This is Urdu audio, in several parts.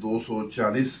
240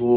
2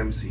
MC।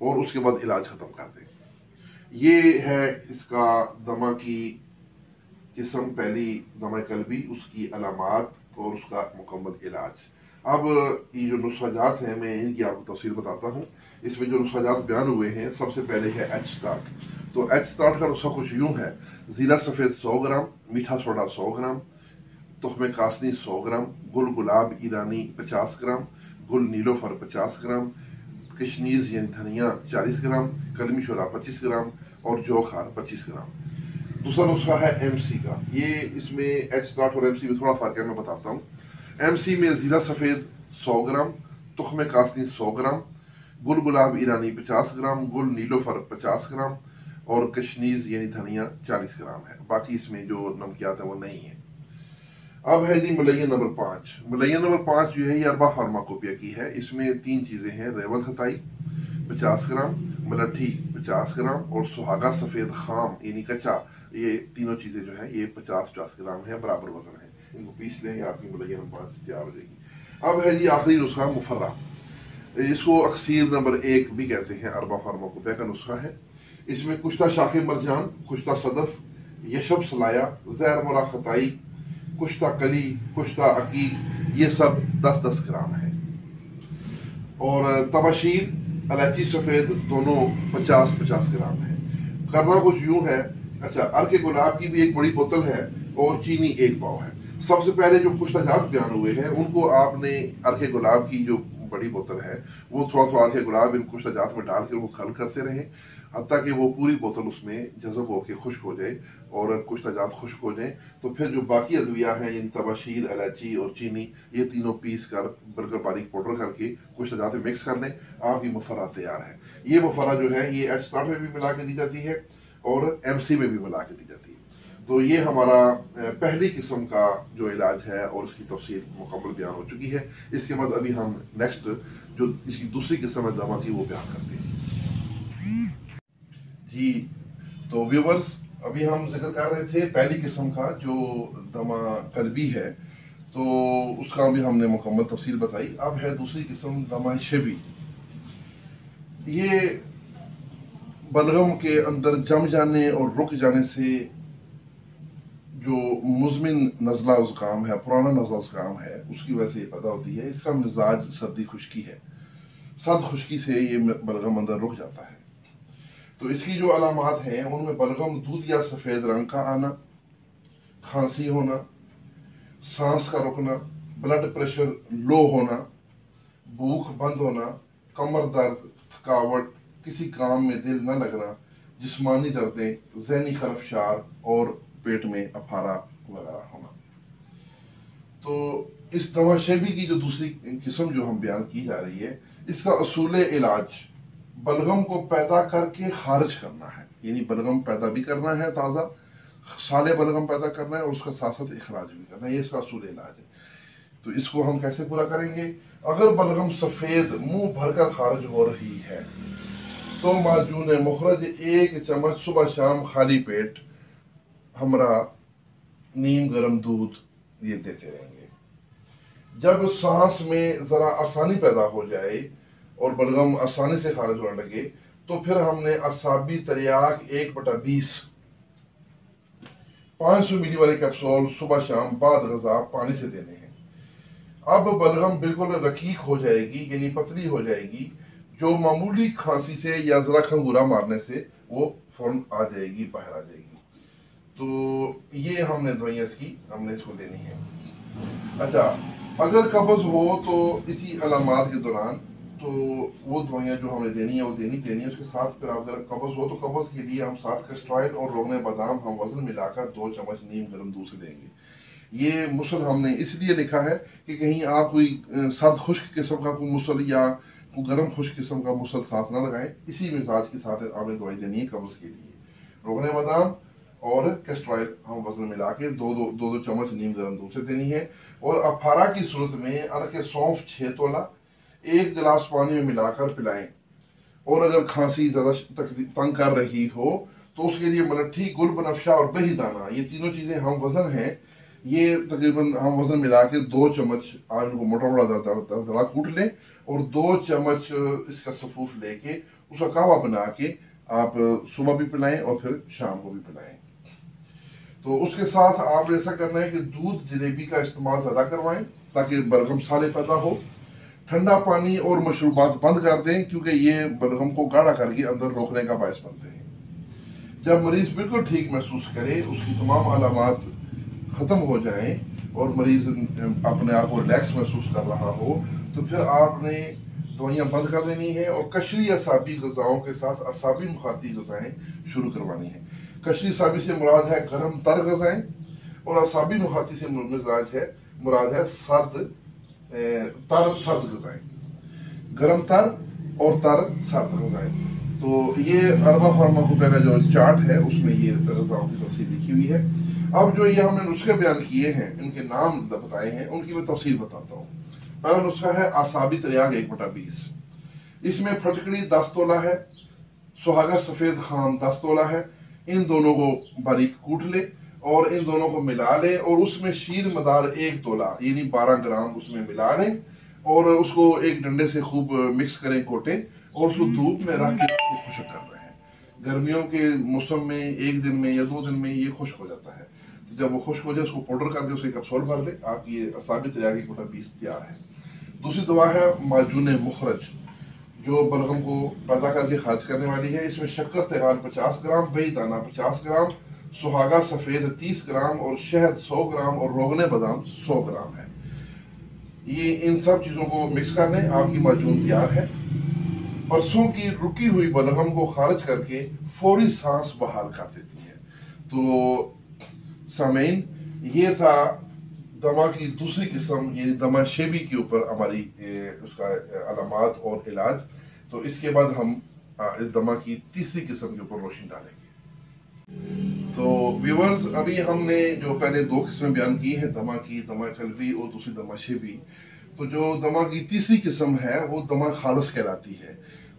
اور اس کے بعد علاج ختم کر دیں۔ یہ ہے اس کا دمہ کی قسم پہلی، دمہ قلبی، اس کی علامات اور اس کا مکمل علاج۔ اب یہ جو نسخہ جات ہیں میں ان کی آپ کو تفصیل بتاتا ہوں۔ اس میں جو نسخہ جات بیان ہوئے ہیں، سب سے پہلے ہے ایچ سٹارٹ۔ تو ایچ سٹارٹ کا نسخہ کچھ یوں ہے: زیرہ سفید 100 گرام، میٹھا سوڈا 100 گرام، تخم کاسنی 100 گرام، گل گلاب ایرانی 50 گرام، گل نیلوفر 50 گرام، کشنیز یعنی دھنیا 40 گرام، کلمی شورا 25 گرام اور جو خار 25 گرام۔ دوسرا نسخہ ہے ایم سی کا۔ یہ اس میں ایچ سٹارٹ اور ایم سی میں تھوڑا فرق ہے، میں بتاتا ہوں۔ ایم سی میں زیرہ سفید 100 گرام، تخم کاسنی 100 گرام، گل گلاب ایرانی 50 گرام، گل نیلوفر 50 گرام اور کشنیز یعنی دھنیا 40 گرام ہے۔ باقی اس میں جو نمکیات ہیں وہ نہیں ہیں۔ اب ہے جی ملین نمبر 5۔ ملین نمبر 5 جو ہے یہ اربا فارماکوپیا کی ہے۔ اس میں 3 چیزیں ہیں: ریوت ہتائی 50 گرام، ملٹھی 50 گرام اور سہاگا سفید خام یعنی کچا۔ یہ تینوں چیزیں جو ہیں یہ 50-50 گرام ہیں، برابر وزن ہے۔ ان کو پیس لیں یا آپ کی ملین نمبر 5 تیار ہو جائے گی۔ اب ہے جی آخری نسخہ مفرہ۔ اس کو اکسیر نمبر 1 بھی کہتے ہیں، اربا فارماکوپیا کا نسخہ ہے۔ اس میں کشتہ شاخ مرجان، کشتہ صدف، یشب سلایا، زہر مرا خطائی، کشتہ کلی، کشتہ عقیق، یہ سب 10-10 گرام ہے۔ اور تباشیر، الائچی سفید دونوں 50-50 گرام ہے۔ کرنا کچھ یوں ہے، اچھا عرق گلاب کی بھی ایک بڑی بوتل ہے اور چینی 1 پاؤ ہے۔ سب سے پہلے جو کشتہ جات بیان ہوئے ہیں ان کو آپ نے عرق گلاب کی جو بڑی بوتل ہے وہ تھوڑا تھوڑا عرق گلاب ان کشتہ جات میں ڈال کے وہ کھل کرتے رہیں حتیٰ کہ وہ پوری بوتل اس میں جذب ہو کے خشک ہو جائے اور کشتہ جات خشک ہو جائیں۔ تو پھر جو باقی ادویہ ہیں یعنی تباشیر، الائچی اور چینی، یہ تینوں پیس کر بالکل باریک پاؤڈر کر کے کشتہ جات میں مکس کر لیں، آپ کی مفرہ تیار ہے۔ یہ مفرہ جو ہے یہ ایچ سٹارٹ میں بھی ملا کے دی جاتی ہے اور ایم سی میں بھی ملا کے دی جاتی ہے۔ تو یہ ہمارا پہلی قسم کا جو علاج ہے اور اس کی تفصیل مکمل بیان ہو چکی ہے۔ اس کے بعد ابھی ہم نیکسٹ جو اس کی دوسری قسم ہے دوا کی وہ بیان کرتے ہیں۔ جی تو ویورز، ابھی ہم ذکر کر رہے تھے پہلی قسم کا جو دمہ قلبی ہے، تو اس کا بھی ہم نے مکمل تفصیل بتائی۔ اب ہے دوسری قسم دمہ شبی۔ یہ بلغم کے اندر جم جانے اور رک جانے سے جو مزمن نزلہ زکام ہے، پرانا نزلہ زکام ہے، اس کی وجہ سے یہ پیدا ہوتی ہے۔ اس کا مزاج سردی خشکی ہے، سرد خشکی سے یہ بلغم اندر رک جاتا ہے۔ تو اس کی جو علامات ہیں ان میں بلغم دودھ یا سفید رنگ کا آنا، کھانسی ہونا، سانس کا رکنا، بلڈ پریشر لو ہونا، بھوک بند ہونا، کمر درد، تھکاوٹ، کسی کام میں دل نہ لگنا، جسمانی دردیں، ذہنی خرفشار اور پیٹ میں افارہ وغیرہ ہونا۔ تو اس دمہ شبی کی جو دوسری قسم جو ہم بیان کی جا رہی ہے، اس کا اصول علاج بلغم کو پیدا کر کے خارج کرنا ہے، یعنی بلغم پیدا بھی کرنا ہے، تازہ سالے بلغم پیدا کرنا ہے اور اس کا ساتھ ساتھ اخراج بھی کرنا ہے۔ یہ اس کا اصول علاج ہے۔ تو اس کو ہم کیسے پورا کریں گے؟ اگر بلغم سفید منہ بھر کر خارج ہو رہی ہے تو معجون مخرج 1 چمچ صبح شام خالی پیٹ ہمراہ نیم گرم دودھ یہ دیتے رہیں گے۔ جب سانس میں ذرا آسانی پیدا ہو جائے اور بلغم آسانی سے خارج ہونے لگے تو پھر ہم نے اعصابی تریاک 1/20 500 ملی والے کیپسول صبح شام بعد غذا پانی سے دینے ہیں۔ اب بلغم بالکل رقیق ہو جائے گی، یعنی پتلی ہو جائے گی، جو معمولی کھانسی سے یا ذرا کھنگورا مارنے سے وہ فوراً آ جائے گی، باہر آ جائے گی۔ تو یہ ہم نے دوائیاں ہم نے اس کو دینی ہے۔ اچھا اگر قبض ہو تو اسی علامات کے دوران تو وہ دوائیاں جو ہمیں دینی ہے وہ دینی ہے۔ اس کے ساتھ پھر اگر قبض ہو تو قبض کے لیے ہم ساتھ کسٹرائل اور روغن بادام ہم وزن ملا کر 2 چمچ نیم گرم دودھ سے دیں گے۔ یہ مسل ہم نے اس لیے لکھا ہے کہ کہیں آپ کوئی سرد خشک قسم کا کوئی مسل یا کوئی گرم خشک قسم کا مسل ساتھ نہ لگائیں۔ اسی مزاج کے ساتھ آپ نے دوائی دینی ہے قبض کے لیے۔ روغن بادام اور کیسٹرائل ہم وزن ملا کے 2 چمچ نیم گرم دودھ سے دینی ہے۔ اور افارہ کی صورت میں عرق سونف 6 تولہ 1 گلاس پانی میں ملا کر پلائیں۔ اور اگر کھانسی زیادہ تنگ کر رہی ہو تو اس کے لیے ملٹھی، گل بنفشہ اور بہی دانہ، یہ تینوں چیزیں ہم وزن ہیں یہ تقریباً ہم وزن ملا کے 2 چمچ آج ان کو موٹا موٹا دڑا کوٹ لیں اور 2 چمچ اس کا سفوف لے کے اس کا قہوہ بنا کے آپ صبح بھی پلائیں اور پھر شام کو بھی پلائیں۔ تو اس کے ساتھ آپ ایسا کرنا ہے کہ دودھ جلیبی کا استعمال زیادہ کروائیں تاکہ بلغم سالے پیدا ہو۔ ٹھنڈا پانی اور مشروبات بند کر دیں کیونکہ یہ بلغم کو گاڑھا کر کے اندر روکنے کا باعث بنتے ہیں۔ جب مریض بالکل ٹھیک محسوس کرے، اس کی تمام علامات ختم ہو جائیں اور مریض اپنے آپ کو ریلیکس محسوس کر رہا ہو، تو پھر آپ نے دوائیاں بند کر دینی ہے اور کشری اعصابی غذاؤں کے ساتھ اعصابی مخاطی غذائیں شروع کروانی ہیں۔ کشری اعصابی سے مراد ہے گرم تر غذائیں اور اعصابی مخاطی سے مراد ہے سرد غذائیں، گرم تر اور تر سرد غذائیں۔ تو یہ اربا فارماکوپیا کا جو چارٹ ہے اس میں یہ غذاؤں کی تفصیل لکھی ہوئی ہے۔ اب جو یہ ہم نے نسخے بیان کیے ہیں، ان کے نام بتائے ہیں، ان کی میں تفصیل بتاتا ہوں۔ پہلا نسخہ ہے اعصابی تریاق 1/20۔ اس میں پھٹکڑی 10 تولہ ہے، سہاگا سفید خام 10 تولہ ہے۔ ان دونوں کو باریک کوٹ لے اور ان دونوں کو ملا لیں اور اس میں شیر مدار 1 تولہ یعنی 12 گرام اس میں ملا لیں اور اس کو ایک ڈنڈے سے خوب مکس کریں، کوٹیں اور اس کو دھوپ میں رکھ کے اس کو خشک کر رہے ہیں۔ گرمیوں کے موسم میں 1 دن میں یا 2 دن میں یہ خشک ہو جاتا ہے۔ جب وہ خشک ہو جائے اس کو پاؤڈر کر دیں، اسے کپسول بھر لیں، آپ یہ اعصابی تریاق 1/20 تیار ہے۔ دوسری دوا ہے معجون مخرج، جو بلغم کو پیدا کر کے خارج کرنے والی ہے۔ اس میں شکر تیغال 50 گرام، بئی دانہ 50 گرام، سہاگا سفید 30 گرام اور شہد 100 گرام اور روغن بادام 100 گرام ہے۔ یہ ان سب چیزوں کو مکس کر لیں، آپ کی معجون تیار ہے۔ پرسوں کی رکی ہوئی بلغم کو خارج کر کے فوری سانس بحال کر دیتی ہے۔ تو سامعین، یہ تھا دمہ کی دوسری قسم یعنی دمہ شیبی کے اوپر ہماری اس کا علامات اور علاج۔ تو اس کے بعد ہم اس دمہ کی تیسری قسم کے اوپر روشنی ڈالیں گے۔ تو ویورز، ابھی ہم نے جو پہلے 2 قسمیں بیان کی ہیں دمہ کی، دمہ قلبی اور دوسری دمہ شیبی، تو جو دمہ کی تیسری قسم ہے وہ دمہ خالص کہلاتی ہے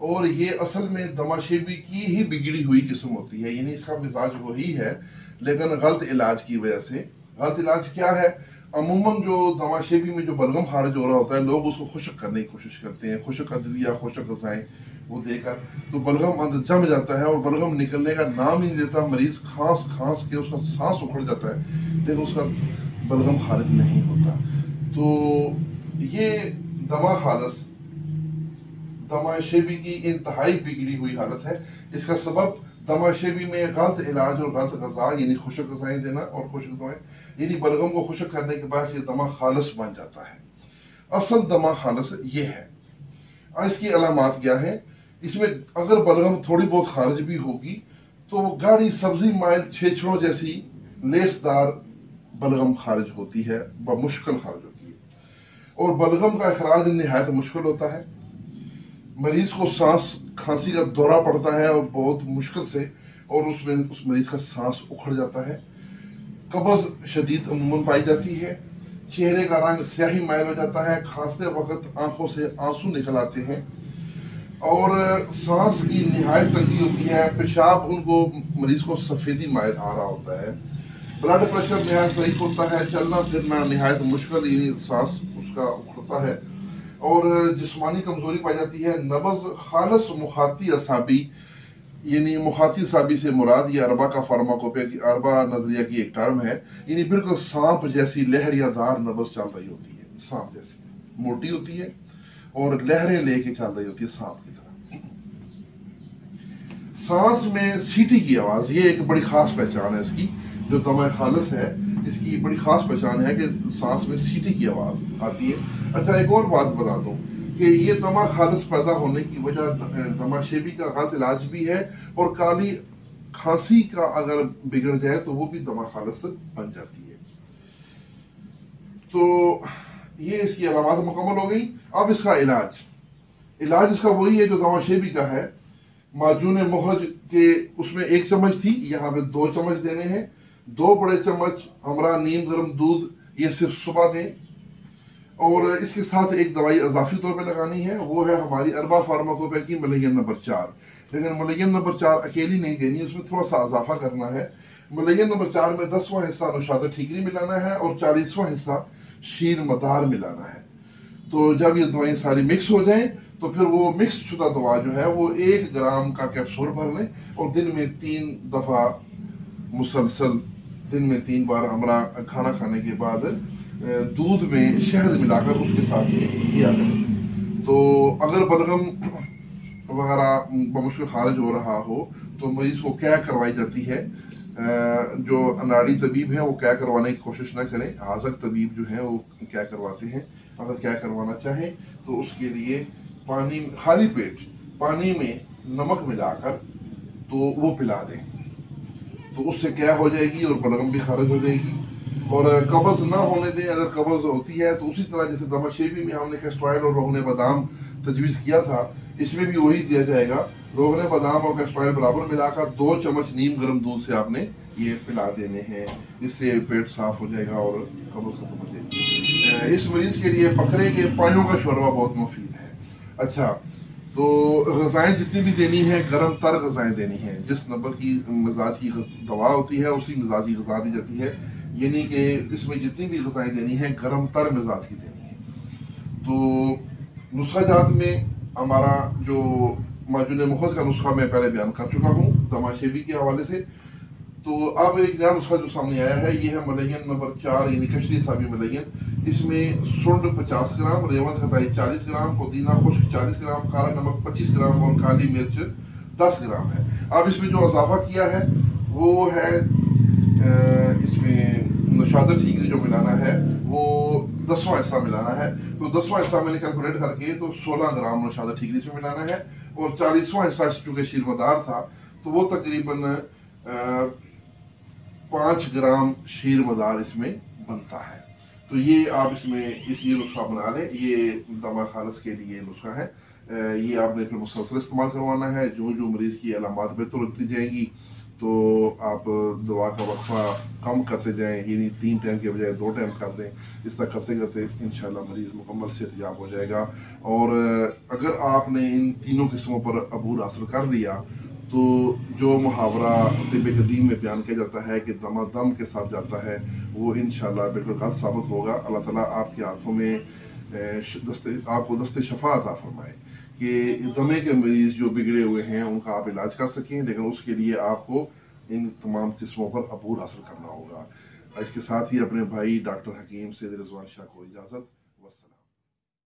اور یہ اصل میں دمہ شیبی کی ہی بگڑی ہوئی قسم ہوتی ہے، یعنی اس کا مزاج وہی ہے لیکن غلط علاج کی وجہ سے۔ غلط علاج کیا ہے؟ عموماً جو دمہ شیبی میں جو بلغم خارج ہو رہا ہوتا ہے، لوگ اس کو خشک کرنے کی کوشش کرتے ہیں، خشک ادویہ، خشک غذائیں وہ دے کر، تو بلغم اندر جم جاتا ہے اور بلغم نکلنے کا نام ہی نہیں لیتا۔ مریض کھانس کے اس کا سانس اکھڑ جاتا ہے لیکن اس کا بلغم خارج نہیں ہوتا۔ تو یہ دمہ خالص دمہ شیبی کی انتہائی بگڑی ہوئی حالت ہے۔ اس کا سبب دمہ شیبی میں غلط علاج اور غلط غذا یعنی خشک غذائیں دینا اور خشک دوائیں، یعنی بلغم کو خشک کرنے کے بعد یہ دمہ خالص بن جاتا ہے۔ اصل دمہ خالص یہ ہے۔ اس کی علامات کیا ہیں؟ اس میں اگر بلغم تھوڑی بہت خارج بھی ہوگی تو وہ گاڑھی سبزی مائل چھیچڑوں جیسی لیس دار بلغم خارج ہوتی ہے، بمشکل خارج ہوتی ہے اور بلغم کا اخراج نہایت مشکل ہوتا ہے۔ مریض کو کھانسی کا دورہ پڑتا ہے اور بہت مشکل سے، اور اس میں اس مریض کا سانس اکھڑ جاتا ہے۔ قبض شدید عموماً پائی جاتی ہے، چہرے کا رنگ سیاہی مائل ہو جاتا ہے، کھانستے وقت آنکھوں سے آنسو نکل آتے ہیں اور سانس کی نہایت تنگی ہوتی ہے۔ پیشاب ان کو مریض کو سفیدی مائل آ رہا ہوتا ہے۔ بلڈ پریشر نہایت ضعیف ہوتا ہے، چلنا پھرنا نہایت مشکل یعنی سانس اس کا اکھڑتا ہے اور جسمانی کمزوری پائی جاتی ہے۔ نبض خالص مخاطی اعصابی یعنی مخاطی اعصابی سے مراد یہ اربا کا فارماکوپیا کی اربا نظریہ کی ایک ٹرم ہے، یعنی بالکل سانپ جیسی لہر یا دار نبض چل رہی ہوتی ہے، سانپ جیسی موٹی ہوتی ہے اور لہریں لے کے چل رہی ہوتی ہے سانپ کی طرح۔ سانس میں سیٹی کی آواز، یہ ایک بڑی خاص پہچان ہے اس کی، جو دمہ خالص ہے اس کی بڑی خاص پہچان ہے کہ سانس میں سیٹی کی آواز آتی ہے۔ اچھا، ایک اور بات بتا دوں کہ یہ دمہ خالص پیدا ہونے کی وجہ دمہ شیبی کا غلط علاج بھی ہے اور کالی کھانسی کا اگر بگڑ جائے تو وہ بھی دمہ خالص بن جاتی ہے۔ تو یہ اس کی علامات مکمل ہو گئی۔ اب اس کا علاج اس کا وہی ہے جو دمہ شیبی کا ہے۔ معجون مخرج کے اس میں 1 چمچ تھی، یہاں پہ 2 چمچ دینے ہیں۔ 2 بڑے چمچ ہمراہ نیم گرم دودھ، یہ صرف صبح دیں اور اس کے ساتھ ایک دوائی اضافی طور پہ لگانی ہے، وہ ہے ہماری اربا فارماکوپیا کی ملین نمبر 4۔ لیکن ملین نمبر 4 اکیلی نہیں دینی، اس میں تھوڑا سا اضافہ کرنا ہے۔ ملین نمبر 4 میں 10واں حصہ نوشادہ ٹھیکری ملانا ہے اور 40واں حصہ شیر مدار ملانا ہے۔ تو جب یہ دوائیں ساری مکس ہو جائیں تو پھر وہ مکس شدہ دوا جو ہے وہ 1 گرام کا کیپسول بھر لیں اور دن میں 3 دفعہ مسلسل، دن میں 3 بار ہمارا کھانا کھانے کے بعد دودھ میں شہد ملا کر اس کے ساتھ یہ کیا کریں۔ تو اگر بلغم وغیرہ بمشکل خارج ہو رہا ہو تو مریض کو کیا کروائی جاتی ہے، جو اناڑی طبیب ہے وہ کیا کروانے کی کوشش نہ کریں، حاذق طبیب جو ہے وہ کیا کرواتے ہیں۔ اگر کیا کروانا چاہیں تو اس کے لیے پانی، خالی پیٹ پانی میں نمک ملا کر تو وہ پلا دیں، تو اس سے کیا ہو جائے گی اور بلغم بھی خارج ہو جائے گی۔ اور قبض نہ ہونے دیں، اگر قبض ہوتی ہے تو اسی طرح جیسے دمہ شیوی میں ہم نے کیسٹرائل اور روغن بادام تجویز کیا تھا، اس میں بھی وہی دیا جائے گا، روغن بادام اور کیسٹرائل برابر ملا کر 2 چمچ نیم گرم دودھ سے آپ نے یہ پلا دینے ہیں، اس سے پیٹ صاف ہو جائے گا اور قبض ختم ہو جائے گی۔ اس مریض کے لیے بکرے کے پایوں کا شوربہ بہت مفید ہے۔ اچھا، تو غذائیں جتنی بھی دینی ہے گرم تر غذائیں دینی ہیں، جس نمبر کی مزاج کی دوا ہوتی ہے اسی مزاج کی غذا دی جاتی ہے، یعنی کہ اس میں جتنی بھی غذائیں دینی ہیں گرم تر مزاج کی دینی ہے۔ تو نسخہ جات میں ہمارا جو معجون مخز کا نسخہ میں پہلے بیان کر چکا ہوں دمہ شیوی کے حوالے سے، تو اب ایک نیا نسخہ جو سامنے آیا ہے یہ ہے ملین نمبر 4 یعنی کشری صابی ملین۔ اس میں سنڈ 50 گرام، ریوت خطائی 40 گرام، پودینہ خشک 40 گرام، کالا نمک 25 گرام اور کالی مرچ 10 گرام ہے۔ اب اس میں جو اضافہ کیا ہے وہ ہے اس میں نوشادہ ٹھیکری جو ملانا ہے وہ 10واں حصہ ملانا ہے، تو 10واں حصہ میں نے کیلکولیٹ کر کے تو 16 گرام نوشادہ ٹھیکری اس میں ملانا ہے، اور 40واں حصہ چونکہ شیر مدار تھا تو وہ تقریباً 5 گرام شیر مدار اس میں بنتا ہے۔ تو یہ آپ اس میں یہ نسخہ بنا لیں، یہ دمہ خالص کے لیے نسخہ ہے۔ یہ آپ نے پھر مسلسل استعمال کروانا ہے، جو مریض کی علامات بہتر ہوتی جائیں گی تو آپ دوا کا وقفہ کم کرتے جائیں، یعنی 3 ٹائم کے بجائے 2 ٹائم کر دیں۔ اس طرح کرتے کرتے انشاءاللہ مریض مکمل صحتیاب ہو جائے گا۔ اور اگر آپ نے ان تینوں قسموں پر عبور حاصل کر لیا تو جو محاورہ طب قدیم میں بیان کیا جاتا ہے کہ دمہ دم کے ساتھ جاتا ہے، وہ انشاءاللہ بالکل غلط ثابت ہوگا۔ اللہ تعالیٰ آپ کے ہاتھوں میں آپ کو دست شفا عطا فرمائے کہ دمے کے مریض جو بگڑے ہوئے ہیں ان کا آپ علاج کر سکیں، لیکن اس کے لیے آپ کو ان تمام قسموں پر عبور حاصل کرنا ہوگا۔ اس کے ساتھ ہی اپنے بھائی ڈاکٹر حکیم سید رضوان شاہ کو اجازت۔